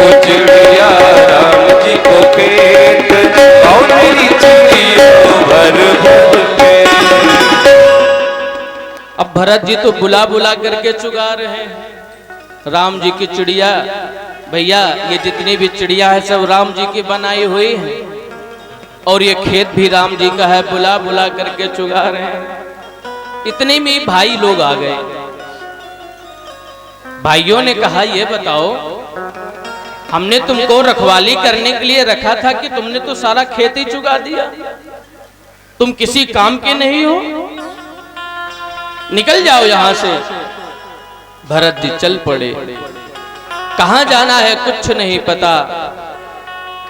को चिड़िया राम जी को पेट और मेरी चिड़िया भर भर के। अब भरत जी तो बुला बुला करके चुगा रहे हैं राम जी की चिड़िया। भैया ये जितनी भी चिड़िया है सब राम जी की बनाई हुई है और ये खेत भी राम जी का है, बुला बुला करके चुगा रहे हैं। इतने में भाई लोग आ गए। भाइयों ने कहा ये बताओ, हमने तुमको रखवाली करने के लिए रखा था कि तुमने तो सारा खेत ही चुगा दिया, तुम किसी काम के नहीं हो, निकल जाओ यहां से। भरत जी चल पड़े, कहां जाना है कुछ नहीं पता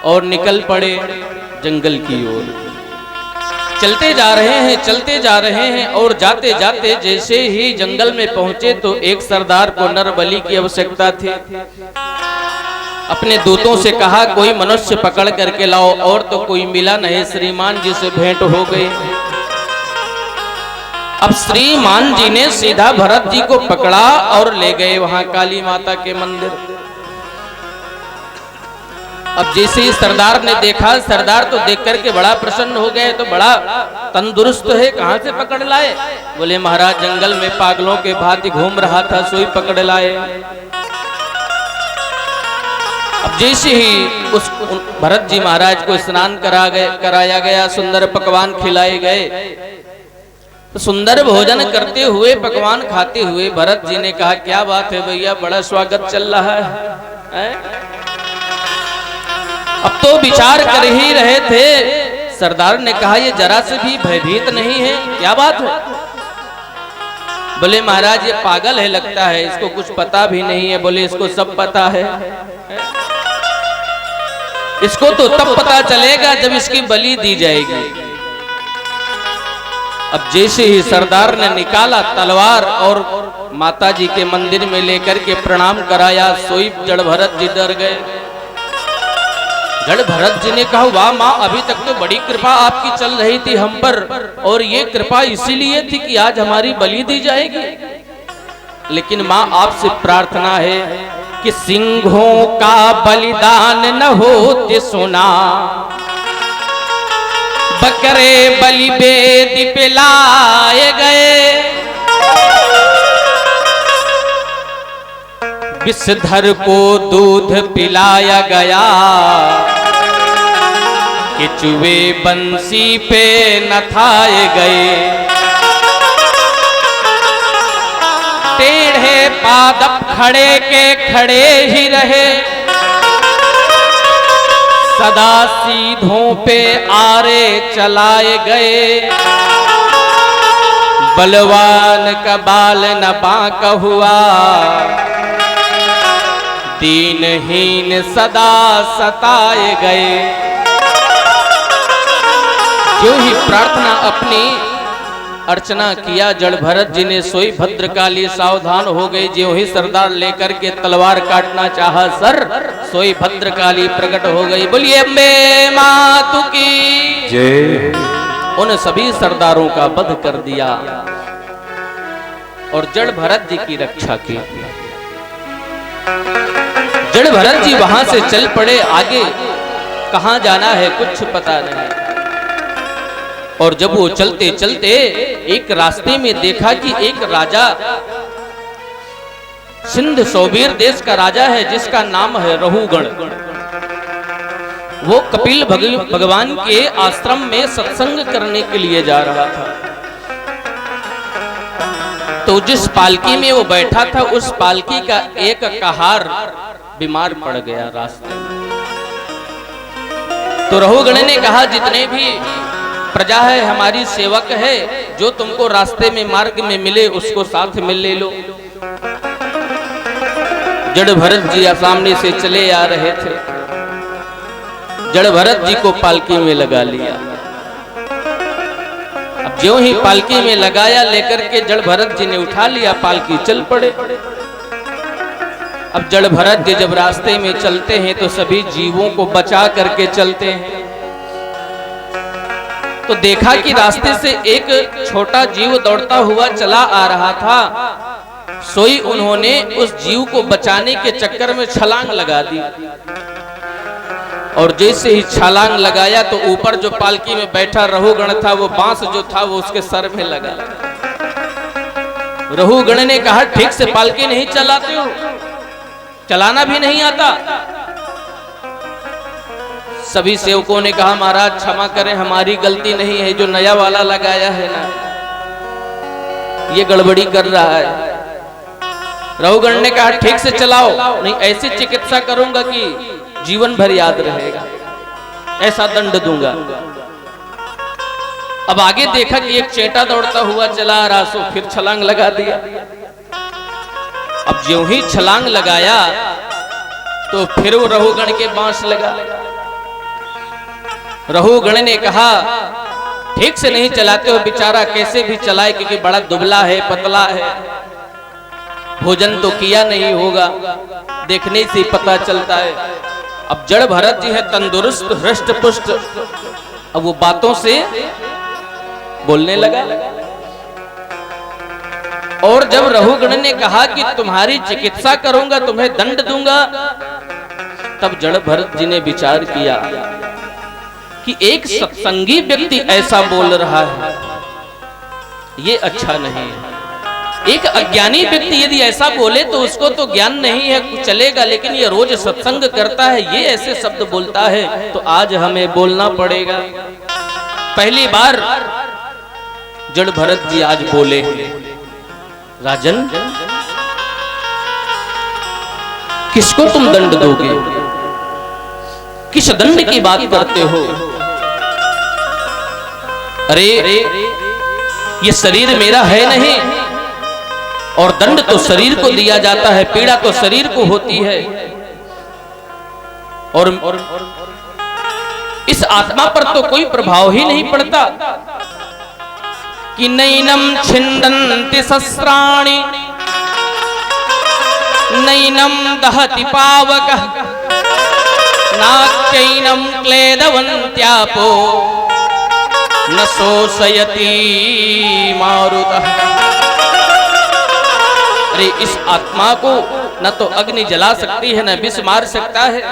और निकल पड़े जंगल की ओर। चलते जा रहे हैं, चलते जा रहे हैं और जाते जाते जैसे ही जंगल में पहुंचे तो एक सरदार को नरबली की आवश्यकता थी। अपने दूतों से कहा कोई मनुष्य पकड़ करके लाओ, और तो कोई मिला नहीं, श्रीमान जी से भेंट हो गई। अब श्रीमान जी ने सीधा भरत जी को पकड़ा और ले गए वहां काली माता के मंदिर। अब जैसे ही सरदार ने देखा, सरदार तो देख करके बड़ा प्रसन्न हो गए, तो बड़ा तंदुरुस्त है, कहां से पकड़ लाए? बोले महाराज जंगल में पागलों के भांति घूम रहा था, सोई पकड़ लाए। अब जैसे ही उस भरत जी महाराज को स्नान कराया गया, सुंदर पकवान खिलाए गए, तो सुंदर भोजन करते हुए पकवान खाते हुए भरत जी ने कहा क्या बात है भैया, बड़ा स्वागत चल रहा है? अब तो विचार कर ही रहे थे। सरदार ने कहा ये जरा से भी भयभीत नहीं है, क्या बात है? बोले महाराज ये पागल है लगता है, इसको कुछ पता भी नहीं है। बोले इसको सब पता है, इसको तो तब पता चलेगा जब इसकी बलि दी जाएगी। अब जैसे ही सरदार ने निकाला तलवार और माता जी के मंदिर में लेकर के प्रणाम कराया, सोई जड़ भरत जी डर गए। जड़ भरत जी ने कहा वाह माँ, अभी तक तो बड़ी कृपा आपकी चल रही थी हम पर, और ये कृपा इसीलिए थी कि आज हमारी बलि दी जाएगी। लेकिन माँ आपसे प्रार्थना है कि सिंहों का बलिदान न होते सुना, बकरे बलि वेदी पे लाए गए, विषधर को दूध पिलाया गया, केचुए बंसी पे नथाए गए, टेढ़े पादप खड़े के खड़े ही रहे, सदा सीधों पे आरे चलाए गए, बलवान का बाल न बांका हुआ, दीनहीन सदा सताए गए। जो ही प्रार्थना अपनी अर्चना किया, जड़ भरत जी ने सोई भद्रकाली सावधान हो गई। जो ही सरदार लेकर के तलवार काटना चाहा, सर सोई भद्रकाली प्रकट हो गई। बोलिए अम्बे मातु की जय। उन सभी सरदारों का वध कर दिया और जड़ भरत जी की रक्षा की। जड़ भरत जी वहां से चल पड़े, आगे कहां जाना है कुछ पता नहीं। और जब वो चलते चलते एक रास्ते में देखा कि एक राजा, सिंध सौबीर देश का राजा है जिसका नाम है रहुगण, वो कपिल भगवान के आश्रम में सत्संग करने के लिए जा रहा था। तो जिस पालकी में वो बैठा था उस पालकी का एक कहार बीमार पड़ गया रास्ते में। तो रहुगण ने कहा जितने भी प्रजा है हमारी सेवक है, जो तुमको रास्ते में मार्ग में मिले उसको साथ में ले लो। जड़ भरत जी सामने से चले आ रहे थे, जड़ भरत जी को पालकी में लगा लिया। अब ज्यों ही पालकी में लगाया, लेकर के जड़ भरत जी ने उठा लिया, पालकी चल पड़े। अब जड़ भरत जी जब रास्ते में चलते हैं तो सभी जीवों को बचा करके चलते हैं। तो देखा कि रास्ते से एक छोटा जीव दौड़ता हुआ चला आ रहा था। सोई उन्होंने उस जीव को बचाने के चक्कर में छलांग लगा दी, और जैसे ही छलांग लगाया तो ऊपर जो पालकी में बैठा रहुगण था, वो बांस जो था वो उसके सर में लगा। रहुगण ने कहा, ठीक से पालकी नहीं चलाते हो, चलाना भी नहीं आता। सभी सेवकों ने कहा, महाराज क्षमा करें, हमारी गलती नहीं है, जो नया वाला लगाया है ना ये गड़बड़ी कर रहा है। रहुगण ने कहा, ठीक से चलाओ, नहीं ऐसी चिकित्सा करूंगा कि जीवन भर याद रहेगा, ऐसा दंड दूंगा। अब आगे देखा कि एक चेटा दौड़ता हुआ चला आ रहा, सो फिर छलांग लगा दिया। अब ज्यों ही छलांग लगाया तो फिर वो रहुगण के बांस लगा। रहुगण ने कहा, ठीक से नहीं चलाते हो, बेचारा कैसे भी चलाए, क्योंकि बड़ा दुबला है, पतला है, भोजन तो किया नहीं होगा, देखने से पता चलता है। अब जड़ भरत जी है तंदुरुस्त हृष्ट पुष्ट, अब वो बातों से बोलने लगा। और जब रहुगण ने कहा कि तुम्हारी चिकित्सा करूंगा, तुम्हें दंड दूंगा, तब जड़ भरत जी ने विचार किया कि एक सत्संगी व्यक्ति ऐसा बोल रहा है, ये अच्छा नहीं है। एक अज्ञानी व्यक्ति यदि ऐसा बोले तो उसको तो ज्ञान नहीं है, चलेगा, लेकिन ये रोज सत्संग करता है, ये ऐसे शब्द बोलता है, तो आज हमें बोलना पड़ेगा। पहली बार जड़ भरत जी आज बोले, राजन किसको तुम दंड दोगे, किस दंड की बात करते हो? अरे ये शरीर मेरा है नहीं, और दंड तो शरीर को दिया जाता है, पीड़ा तो शरीर को होती है, और इस आत्मा पर तो कोई प्रभाव ही नहीं पड़ता। कि नैनम छिन्दन्ति शस्त्राणि नैनम दहति पावकः नाच्चैनम क्लेदवन्त्यापो न शोषयति मारुतः। अरे इस आत्मा को न तो अग्नि जला सकती है, न विष मार सकता है,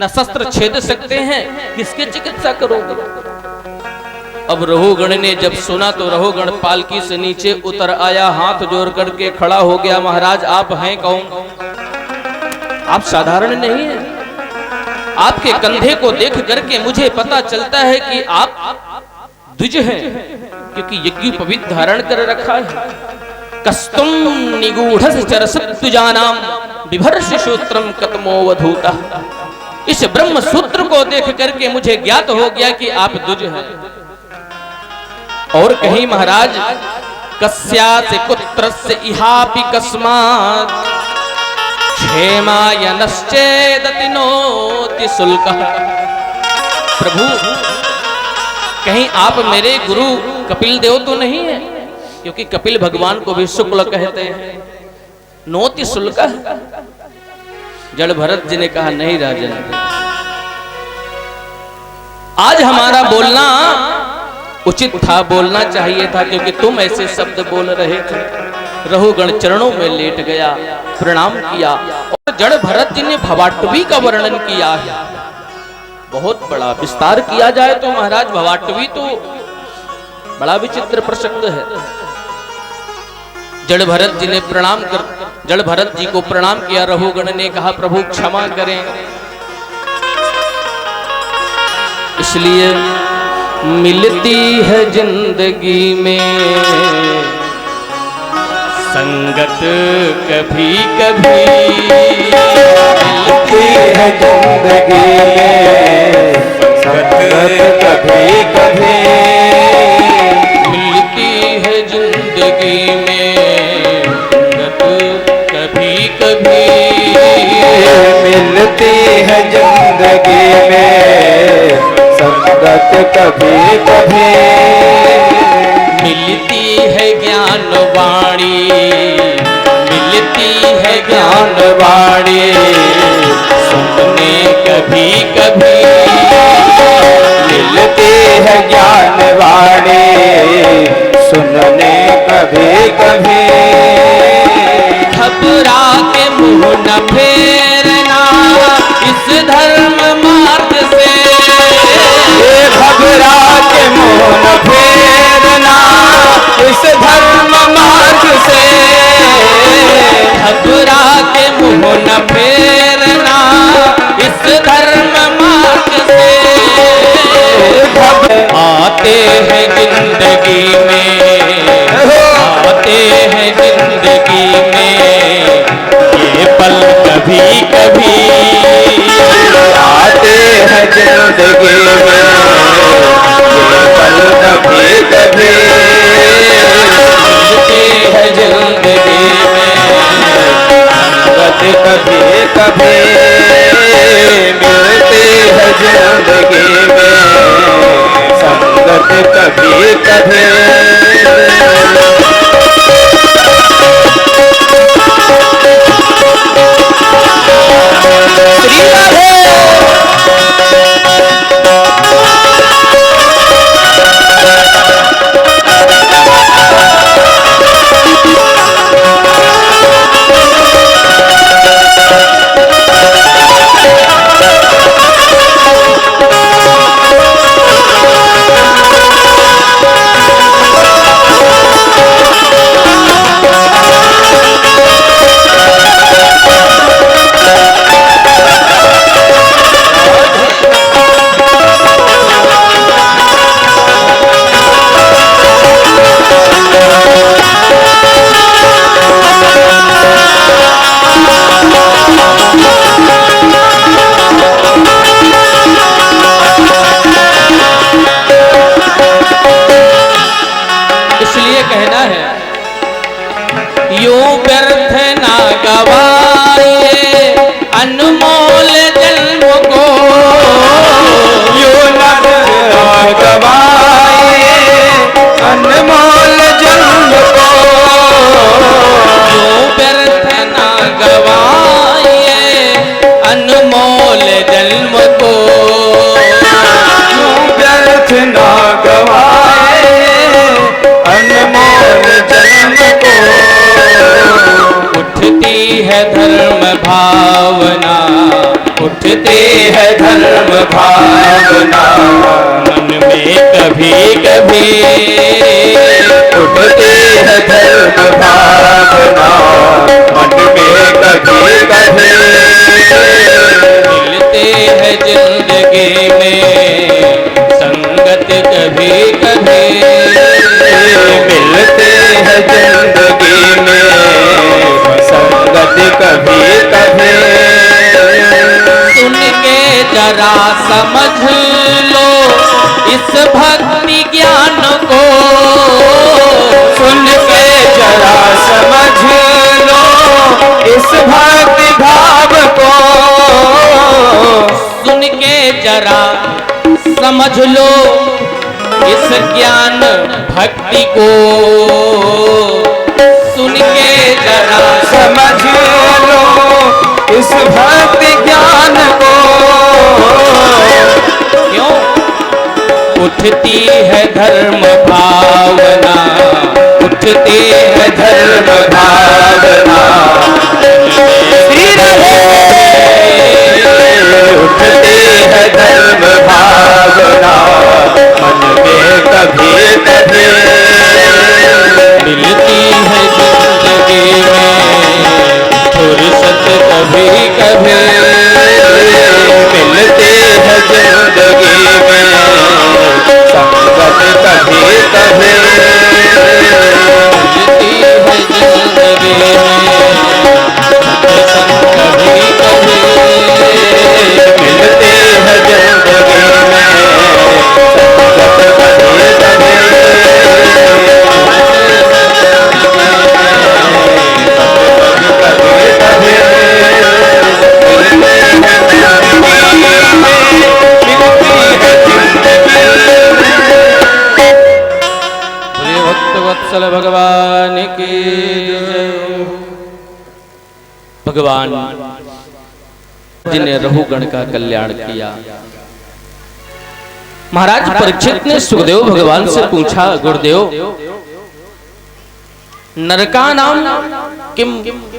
न शस्त्र छेद सकते हैं, किसकी चिकित्सा करोगे? अब रहुगण ने जब सुना तो रहुगण पालकी से नीचे उतर आया, हाथ जोड़ करके खड़ा हो गया, महाराज आप हैं कौन? आप साधारण नहीं हैं, आपके कंधे को देख करके मुझे पता चलता है कि आप द्विज हैं, क्योंकि यज्ञोपवीत धारण कर रखा है। कस्तुम निगूढ़ चरसत्तुजानाम बिभर्ष सूत्रम कतमोवधूतः। इस ब्रह्म सूत्र को देख करके मुझे ज्ञात हो गया कि आप द्विज हैं। और कहीं महाराज कस्यास्य कुत्रस्य इहापि कस्मात् क्षेमाय नश्चेदति नोति शुल्कः। प्रभु कहीं आप मेरे गुरु कपिल देव तो नहीं है, क्योंकि कपिल भगवान को भी शुक्ल कहते हैं। नोति शुल्कः। जड़ भरत जी ने कहा, नहीं राजन, आज हमारा बोलना उचित था, बोलना चाहिए था, क्योंकि तुम ऐसे शब्द बोल रहे थे। रहुगण चरणों में लेट गया, प्रणाम किया, और जड़ भरत जी ने भवाटवी का वर्णन किया है। बहुत बड़ा विस्तार किया जाए तो महाराज भवाटवी तो बड़ा विचित्र प्रसंग है। जड़ भरत जी ने जड़ भरत जी को प्रणाम किया। रहुगण ने कहा, प्रभु क्षमा करें, इसलिए मिलती है जिंदगी में संगत कभी कभी, मिलती है जिंदगी में संगत कभी कभी, मिलती है जिंदगी में संगत कभी कभी, मिलती है जिंदगी में संगत कभी कभी, मिलती है ज्ञान वाणी, मिलती है ज्ञान वाणी, सुनने कभी कभी, मिलती है ज्ञान वाणी, सुनने कभी कभी, न फेरना इस धर्म मार्ग से। घबरा के मुंह न फेरना इस धर्म मार्ग से। घबरा के मुंह न फेरना इस धर्म मार्ग से। आते हैं जिंदगी में, आते हैं जिंदगी में ये पल कभी कभी। आते हैं जिंदगी में ये पल कभी कभी। मिलते हैं जिंदगी में संगत कभी कभी। मिलते हैं जिंदगी में संगत कभी कभी। इसलिए कहना है यूं व्यर्थ ना गवाइए अनमोल जन्म को। यूं न गवाइए अनमोल जन्म को। यूं व्यर्थ ना गवाइए अनमोल जन्म को। यूं व्यर्थ न गवाए अनमोल जन्म को। उठती है धर्म भावना, उठती है धर्म भावना मन में कभी कभी। उठती है धर्म भावना मन में कभी कभी। मिलते हैं जिंदगी में संगत कभी कभी। मिलते हैं जिंदगी में संगत कभी कभी। सुन के जरा समझ लो इस भक्ति ज्ञान को। सुन के जरा समझ लो इस भक्ति भाव को। सुन के जरा समझ लो इस ज्ञान भक्ति को। सुन के जरा समझ लो इस भक्ति ज्ञान को। क्यों उठती है धर्म भावना, उठती है धर्म भावना उठती है धर्म भावना मन में कभी कभी। मिलती है जिंदगी में फुर्सत कभी कभी। मिलती है जिंदगी में संगत कभी कभी। मिलती है जिंदगी में संग कभी कभी। मिलती है जिंदगी में संगत कभी कभी। वत्सल भगवान की जय। भगवान जिन्हें रहुगण का कल्याण किया। महाराज परीक्षित ने सुखदेव भगवान से पूछा, गुरुदेव नरका नाम किम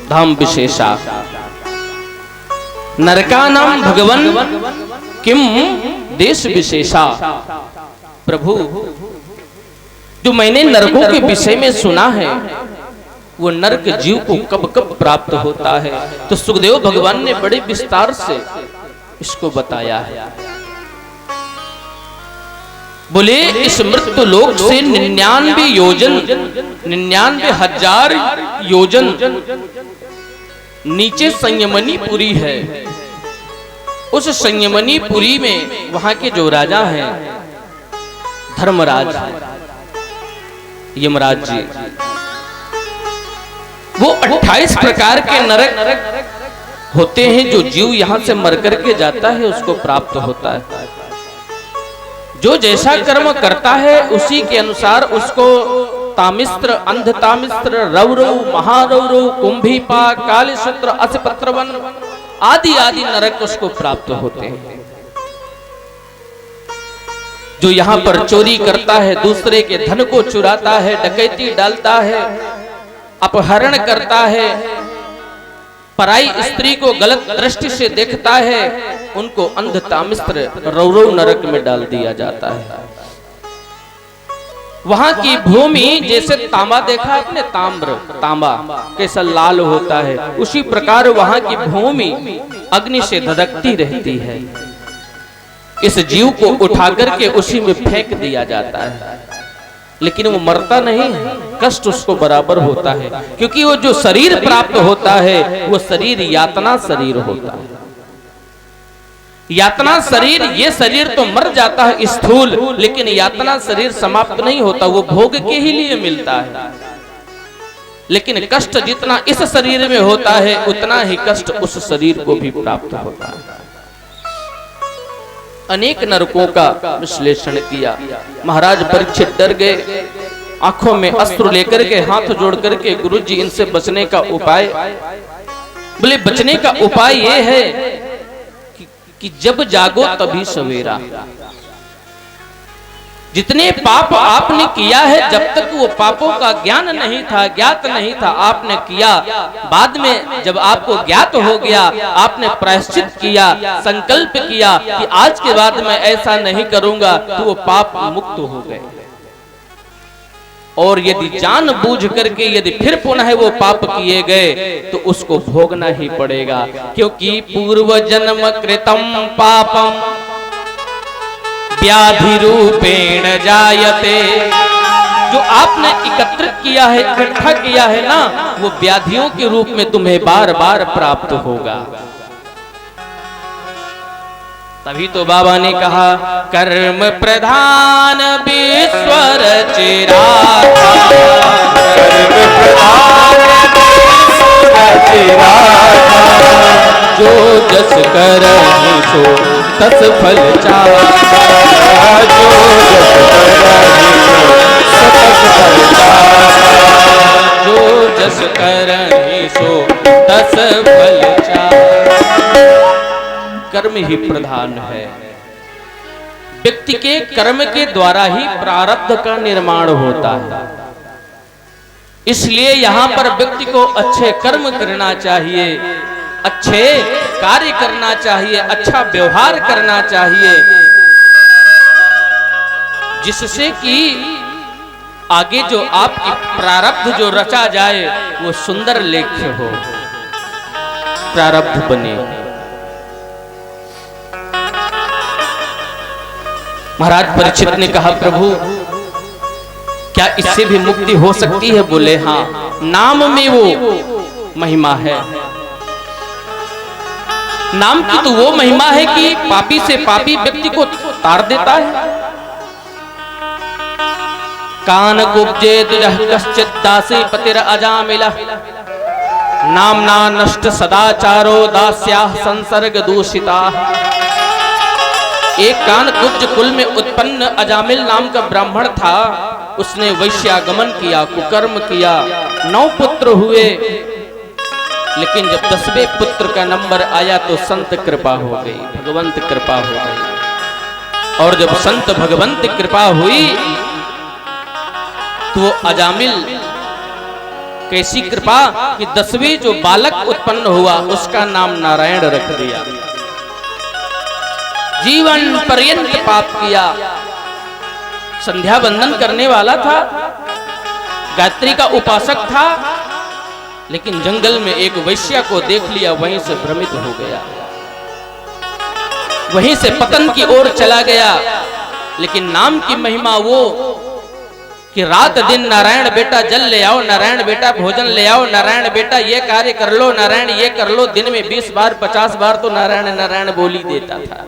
धाम विशेषा, नरका नाम भगवन किम देश विशेषा। प्रभु, जो मैंने नरकों के विषय में सुना है वो नरक जीव को कब कब प्राप्त होता है, तो सुखदेव भगवान ने बड़े विस्तार से इसको बताया है। बोले इस मृत्यु लोक से 99 योजन 99,000 योजन नीचे संयमनीपुरी है। उस संयमनीपुरी में वहां के जो राजा हैं धर्मराज, यमराज जी, वो 28 प्रकार के नरक होते हैं जो जीव यहां से मर करके जाता है उसको प्राप्त होता है। जो जैसा कर्म करता है उसी के अनुसार उसको तामिस्त्र, अंधतामिस्त्र, रौरव, महारौरव, कुंभीपा, कालीसूत्र, असपत्रवन आदि आदि नरक उसको प्राप्त होते हैं। जो यहाँ पर चोरी करता है, दूसरे के धन को चुराता है, डकैती डालता है, अपहरण करता है, पराई स्त्री को गलत दृष्टि से देखता है, उनको अंधतामिस्त्र रौरव नरक में डाल दिया जाता है। वहां की भूमि जैसे तांबा देखा आपने, तांबा कैसा लाल होता है, उसी प्रकार वहां की भूमि अग्नि से धधकती रहती है। इस जीव को उठा करके उसी में फेंक दिया जाता है, लेकिन वो मरता नहीं, कष्ट उसको बराबर होता है, क्योंकि वो जो शरीर प्राप्त होता है वो शरीर यातना शरीर होता है। यातना शरीर, ये शरीर तो मर जाता है स्थूल, लेकिन यातना शरीर समाप्त नहीं होता, वो भोग के ही लिए मिलता है। लेकिन कष्ट जितना इस शरीर में होता है उतना ही कष्ट उस शरीर को भी प्राप्त होता है। अनेक नरकों का विश्लेषण किया। महाराज परीक्षित डर गए, आंखों में अस्त्र लेकर के हाथ जोड़ करके गुरुजी इनसे बचने का उपाय। बोले बचने का उपाय ये है कि जब जागो तभी सवेरा। जितने पाप आपने किया है, जब तक वो पापों का ज्ञान नहीं था, ज्ञात नहीं था, आपने किया, बाद में जब आपको ज्ञात हो गया, आपने प्रायश्चित किया, संकल्प किया कि आज के बाद मैं ऐसा नहीं करूंगा, तो वो पाप मुक्त हो गए। और यदि जान बूझ करके यदि फिर पुनः वो पाप किए गए तो उसको भोगना ही पड़ेगा, क्योंकि पूर्व जन्म कृतम पापम व्याधि रूपेण जायते। जो आपने एकत्रित किया है, इकट्ठा किया है ना, वो व्याधियों के रूप में तुम्हें बार बार प्राप्त होगा। तभी तो बाबा ने कहा कर्म प्रधान विश्व रचिराता, कर्म प्रधान विश्व रचिराता, जो जस करहि सो तस फल चाहा, जो जस करहि सो तस फल चाहा। कर्म ही प्रधान है। व्यक्ति के कर्म के द्वारा ही प्रारब्ध का निर्माण होता है। इसलिए यहाँ पर व्यक्ति को अच्छे कर्म करना चाहिए, अच्छे कार्य करना चाहिए, अच्छा व्यवहार करना चाहिए, जिससे कि आगे जो आपकी प्रारब्ध जो रचा जाए वो सुंदर लेख्य हो, प्रारब्ध बने। महाराज परीक्षित ने कहा प्रभु क्या इससे भी मुक्ति हो सकती है? बोले हाँ, नाम में वो महिमा है। नाम की तो वो महिमा है कि पापी से पापी व्यक्ति को तार देता है। कान कुब्जे तुजह कश्चित दासी पतिर अजामिला, नामना नष्ट सदाचारो दास्याः संसर्ग दूषिता। एक कान कुब्ज कुल में उत्पन्न अजामिल नाम का ब्राह्मण था, उसने वैश्यागमन किया, कुकर्म किया, 9 पुत्र हुए, लेकिन जब 10वें पुत्र का नंबर आया तो संत कृपा हो गई, भगवंत कृपा हो गई। और जब संत भगवंत कृपा हुई तो वो अजामिल कैसी कृपा कि 10वें जो बालक उत्पन्न हुआ उसका नाम नारायण रख दिया। जीवन पर्यंत पाप किया, संध्या बंदन करने वाला था, गायत्री का उपासक था, लेकिन जंगल में एक वैश्या को देख लिया, वहीं से भ्रमित हो गया, वहीं से पतन की ओर चला गया। लेकिन नाम की महिमा वो कि रात दिन नारायण बेटा जल ले आओ, नारायण बेटा भोजन ले आओ, नारायण बेटा ये कार्य कर लो, नारायण ये कर लो। दिन में 20 बार 50 बार तो नारायण नारायण बोली देता था।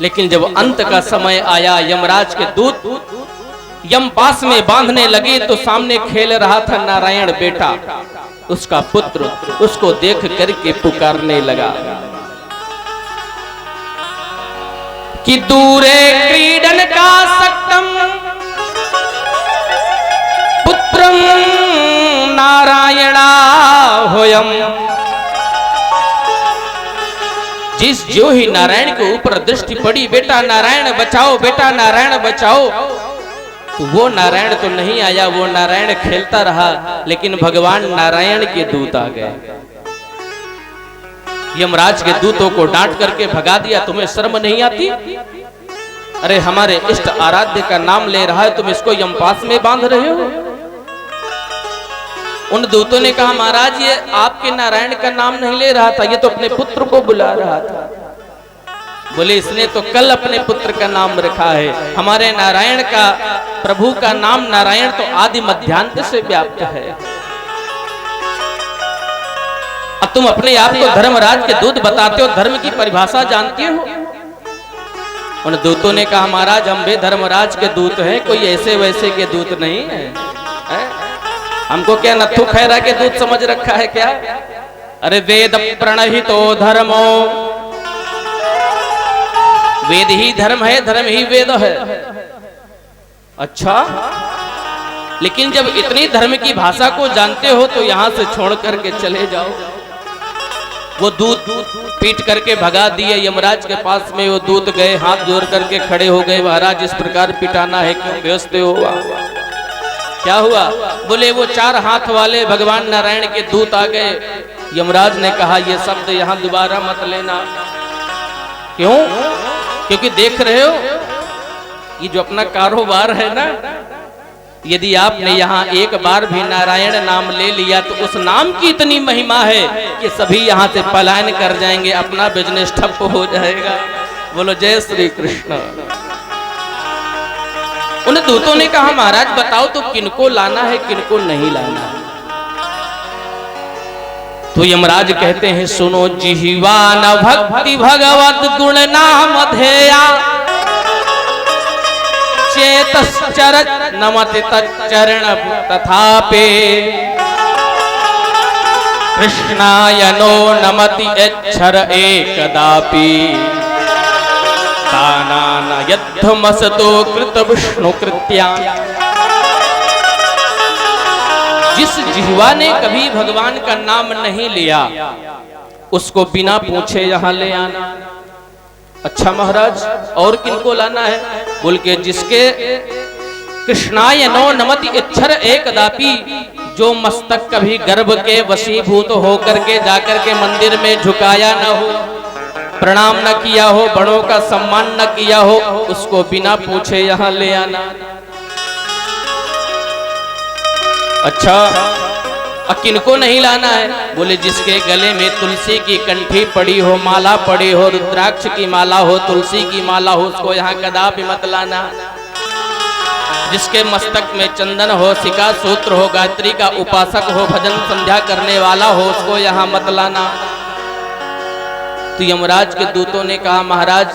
लेकिन जब अंत का समय आया, यमराज के दूत यम पास में बांधने लगे तो सामने खेल रहा था नारायण बेटा, उसका पुत्र उसको देख करके पुकारने लगा कि दूरे क्रीडन का सक्तम पुत्रम नारायणा होयम। जिस जो ही नारायण के ऊपर दृष्टि पड़ी, बेटा नारायण बचाओ, बेटा नारायण बचाओ, तो वो नारायण तो नहीं आया, वो नारायण खेलता रहा। लेकिन भगवान नारायण के दूत आ गए, यमराज के दूतों को डांट करके भगा दिया। तुम्हें शर्म नहीं आती? अरे हमारे इष्ट आराध्य का नाम ले रहा है, तुम इसको यमपास में बांध रहे हो। उन दूतों ने कहा महाराज ये आपके नारायण का नाम नहीं ले रहा था, ये तो अपने पुत्र को बुला रहा था। बोले इसने तो कल अपने पुत्र का नाम रखा है। हमारे नारायण का, प्रभु का नाम नारायण तो आदि मध्यांत से व्याप्त है। अब तुम अपने आप को धर्मराज के दूत बताते हो, धर्म की परिभाषा जानते हो? उन दूतों ने कहा महाराज हम भी धर्मराज के दूत हैं, कोई ऐसे वैसे के दूत नहीं है, हमको क्या नथु खैरा के दूत समझ रखा है क्या? अरे वेद प्रणहितो धर्मो, वेद ही धर्म है, धर्म ही वेद है। अच्छा, लेकिन जब इतनी धर्म की भाषा को जानते हो तो यहां से छोड़ करके चले जाओ। वो दूत पीट करके भगा दिए। यमराज के पास में वो दूत गए, हाथ जोड़ करके खड़े हो गए, महाराज इस प्रकार पिटाना है क्यों व्यस्त हुआ? क्या हुआ? बोले वो 4 हाथ वाले भगवान नारायण के दूत आ गए। यमराज ने कहा ये शब्द यहां दोबारा मत लेना। क्यों? क्योंकि देख रहे हो ये जो अपना कारोबार है ना, यदि आपने यहाँ एक बार भी नारायण नाम ले लिया तो उस नाम की इतनी महिमा है कि सभी यहाँ से पलायन कर जाएंगे, अपना बिजनेस ठप हो जाएगा। बोलो जय श्री कृष्ण। उन दूतों ने कहा महाराज बताओ तो किनको लाना है किनको नहीं लाना है? तो यमराज कहते हैं सुनो जिह्वा न भक्ति भगवत गुण नाम धेया, चेतश्चरत नमति तच्चरण तथापि, कृष्णाय नो नमति अच्छर एकदापि, तानान यद्धमसतो कृत विष्णु कृत्या। जिस जिह्वा ने कभी भगवान का नाम नहीं लिया उसको बिना पूछे यहाँ ले आना। अच्छा महाराज और किनको लाना है? बोल के जिसके कृष्णाय नो नमति इच्छर एकदापि, जो मस्तक कभी गर्भ के वशीभूत होकर के जाकर के मंदिर में झुकाया न हो, प्रणाम न किया हो, बड़ों का सम्मान न किया हो, उसको बिना पूछे यहाँ ले आना। अच्छा किनको नहीं लाना है? बोले जिसके गले में तुलसी की कंठी पड़ी हो, माला पड़ी हो, रुद्राक्ष की माला हो, तुलसी की माला हो, उसको यहाँ कदापि मत लाना। जिसके मस्तक में चंदन हो, सिका सूत्र हो, गायत्री का उपासक हो, भजन संध्या करने वाला हो, उसको यहाँ मत लाना। तो यमराज के दूतों ने कहा महाराज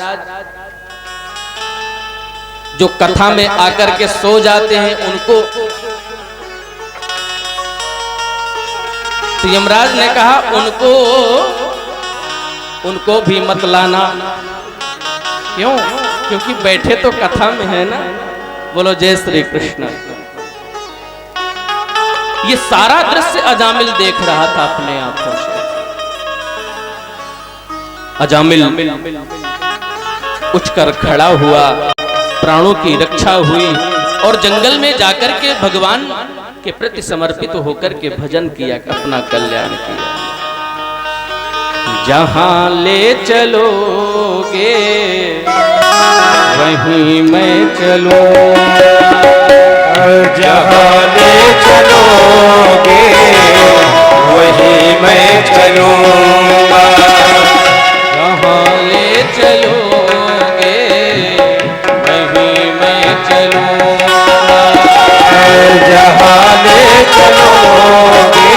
जो कथा में आकर के सो जाते हैं उनको। तो यमराज ने कहा उनको भी मत लाना। क्यों? क्योंकि बैठे तो कथा में है ना। बोलो जय श्री कृष्ण। ये सारा दृश्य अजामिल देख रहा था अपने आंखों से। अजामिल उठकर खड़ा हुआ, प्राणों की रक्षा हुई और जंगल में जाकर के भगवान के प्रति समर्पित होकर के भजन किया, अपना कल्याण किया। जहां ले चलोगे वहीं मैं चलूंगा, जहाँ ले चलोगे वहीं मैं चलूंगा, जहाँ ले चलोगे वहीं मैं चलूंगा, जहाँ ले चलोगे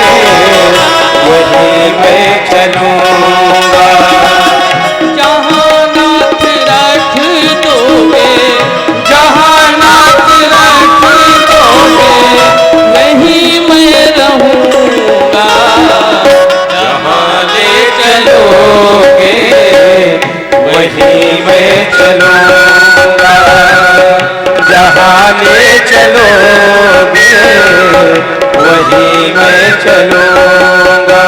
वहीं मैं चलूंगा, जहाँ नाथ रख दोगे, जहाँ नाथ रख दोगे वहीं मैं रहूंगा, जहाँ ले चलोगे वहीं मैं चलूंगा, जहाँ ले चलोगे वहीं मैं चलूंगा।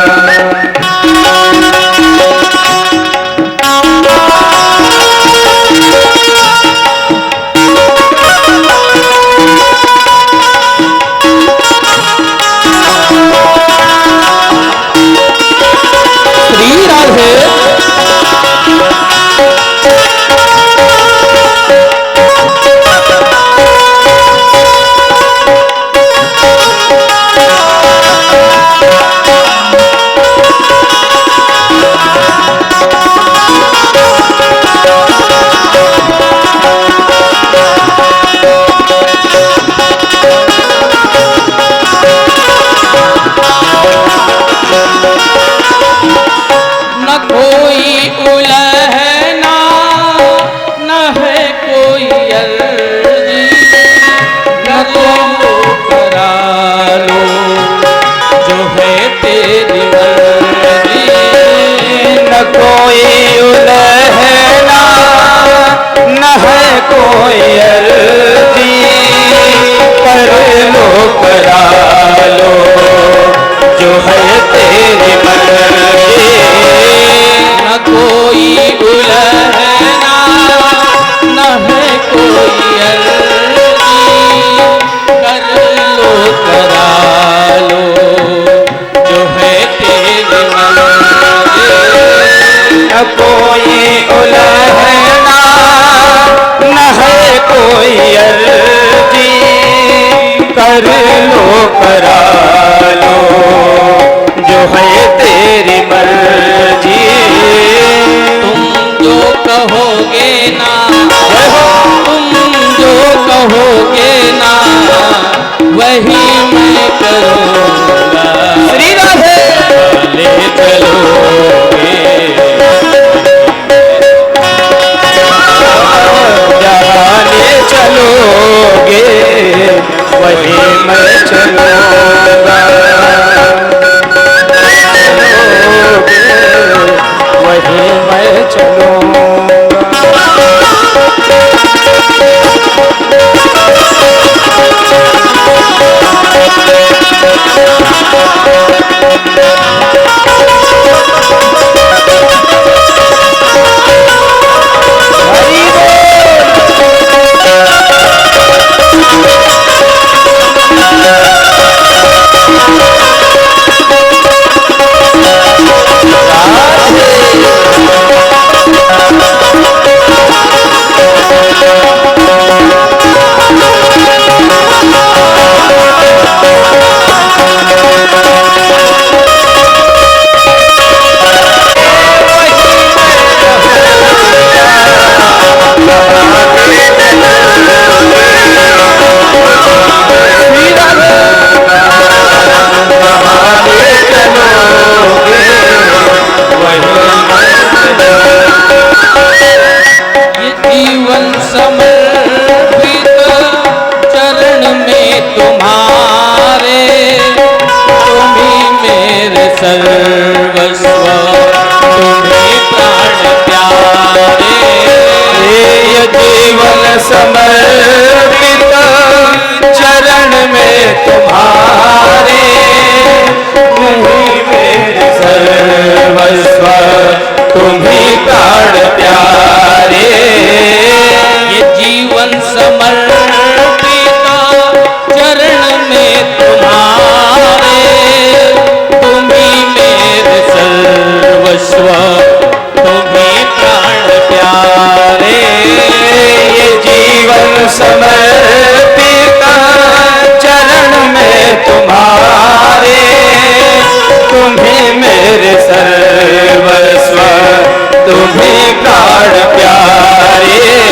श्री राधे। न कोई उलहना न है कोई अर्जी, न तो करा लो जो है तेरी मर्जी, न कोई उलहना न है कोई अर्जी, कर लो करा लो जो है तेरी मर्जी, न कोई उलहना न है कोई अर्जी, कर लो करा लो जो है तेरी मर्जी, न कोई उलहना न है कोई अर्जी, कर लो करा लो जो है तेरी मर्जी, तुम जो कहोगे ना, तुम जो कहोगे ना वही मैं करूँगा, श्री राधे। ले चलोगे जहाँ ले चलोगे वहीं मैं चलूंगा, वहीं मैं चलूंगा। हरि ये जीवन समर्पित चरण में तुम्हारे, तुम ही मेरे सर्वस्व, तुम ही प्राण प्यारे, ये जीवन समर्पित चरण में तुम्हारे, तुम्ही मेरे सर्वस्व, तुम्ही प्राण प्यारे, ये जीवन समर्पित चरण में तुम्हारे, तुम्हें प्राण प्यारे